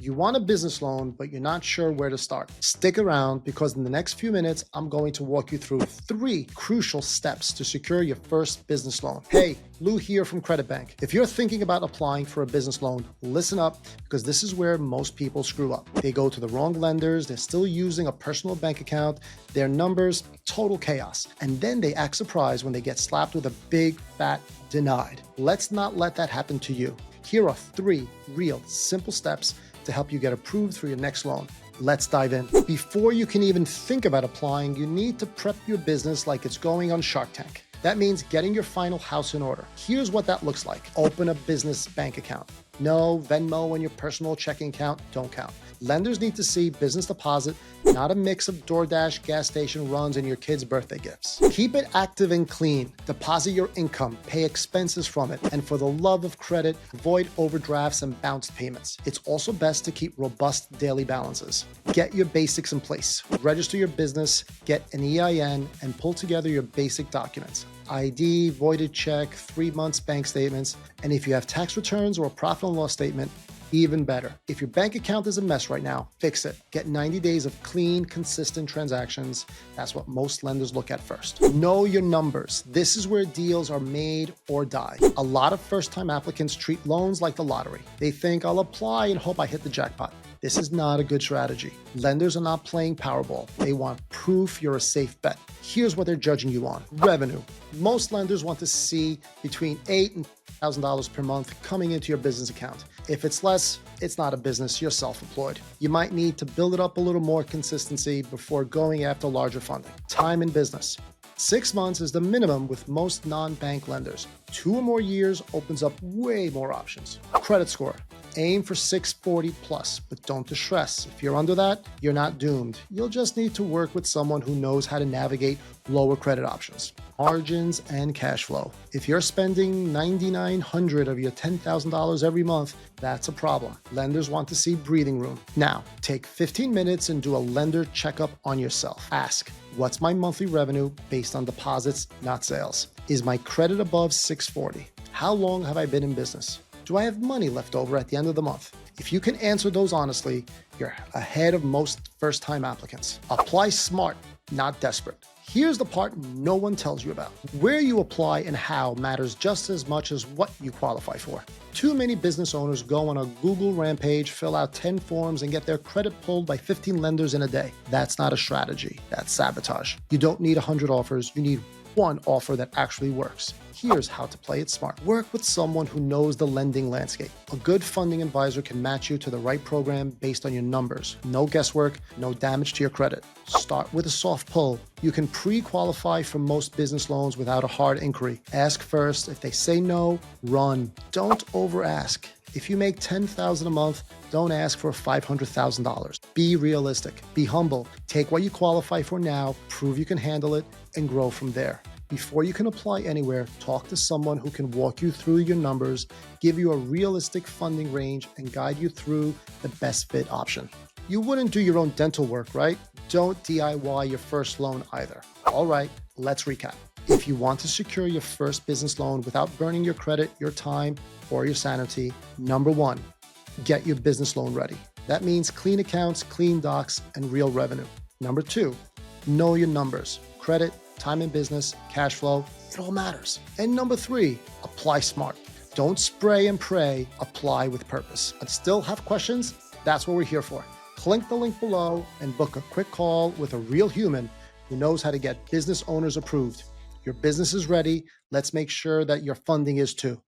You want a business loan, but you're not sure where to start. Stick around because in the next few minutes, I'm going to walk you through 3 crucial steps to secure your first business loan. Hey, Lou here from Credit Bank. If you're thinking about applying for a business loan, listen up because this is where most people screw up. They go to the wrong lenders, they're still using a personal bank account, their numbers, total chaos. And then they act surprised when they get slapped with a big, fat denied. Let's not let that happen to you. Here are 3 real, simple steps to help you get approved for your next loan. Let's dive in. Before you can even think about applying, you need to prep your business like it's going on Shark Tank. That means getting your final house in order. Here's what that looks like. Open a business bank account. No, Venmo and your personal checking account don't count. Lenders need to see business deposit, not a mix of DoorDash, gas station runs, and your kids' birthday gifts. Keep it active and clean. Deposit your income, pay expenses from it, and for the love of credit, avoid overdrafts and bounced payments. It's also best to keep robust daily balances. Get your basics in place. Register your business, get an EIN, and pull together your basic documents. ID, voided check, 3 months bank statements, and if you have tax returns or a profit and loss statement, even better. If your bank account is a mess right now, fix it. Get 90 days of clean, consistent transactions. That's what most lenders look at first. Know your numbers. This is where deals are made or die. A lot of first-time applicants treat loans like the lottery. They think, I'll apply and hope I hit the jackpot. This is not a good strategy. Lenders are not playing Powerball. They want proof you're a safe bet. Here's what they're judging you on. Revenue. Most lenders want to see between $8,000 and $1,000 per month coming into your business account. If it's less, it's not a business, you're self-employed. You might need to build it up a little more consistency before going after larger funding. Time in business. 6 months is the minimum with most non-bank lenders. 2 or more years opens up way more options. Credit score. Aim for 640 plus, but don't distress. If you're under that, you're not doomed. You'll just need to work with someone who knows how to navigate lower credit options. Margins and cash flow. If you're spending $9,900 of your $10,000 every month, that's a problem. Lenders want to see breathing room. Now, take 15 minutes and do a lender checkup on yourself. Ask, what's my monthly revenue based on deposits, not sales? Is my credit above 640? How long have I been in business? Do I have money left over at the end of the month? If you can answer those honestly, you're ahead of most first-time applicants. Apply smart, not desperate. Here's the part no one tells you about. Where you apply and how matters just as much as what you qualify for. Too many business owners go on a Google rampage, fill out 10 forms, and get their credit pulled by 15 lenders in a day. That's not a strategy. That's sabotage. You don't need 100 offers. You need 1 offer that actually works. Here's how to play it smart. Work with someone who knows the lending landscape. A good funding advisor can match you to the right program based on your numbers. No guesswork, no damage to your credit. Start with a soft pull. You can pre-qualify for most business loans without a hard inquiry. Ask first. If they say no, run. Don't over-ask. If you make $10,000 a month, don't ask for $500,000. Be realistic. Be humble. Take what you qualify for now, prove you can handle it, and grow from there. Before you can apply anywhere, talk to someone who can walk you through your numbers, give you a realistic funding range, and guide you through the best fit option. You wouldn't do your own dental work, right? Don't DIY your first loan either. All right, let's recap. If you want to secure your first business loan without burning your credit, your time, or your sanity, number 1, get your business loan ready. That means clean accounts, clean docs, and real revenue. Number 2, know your numbers. Credit, time in business, cash flow, it all matters. And number 3, apply smart. Don't spray and pray, apply with purpose. And still have questions? That's what we're here for. Click the link below and book a quick call with a real human who knows how to get business owners approved. Your business is ready. Let's make sure that your funding is too.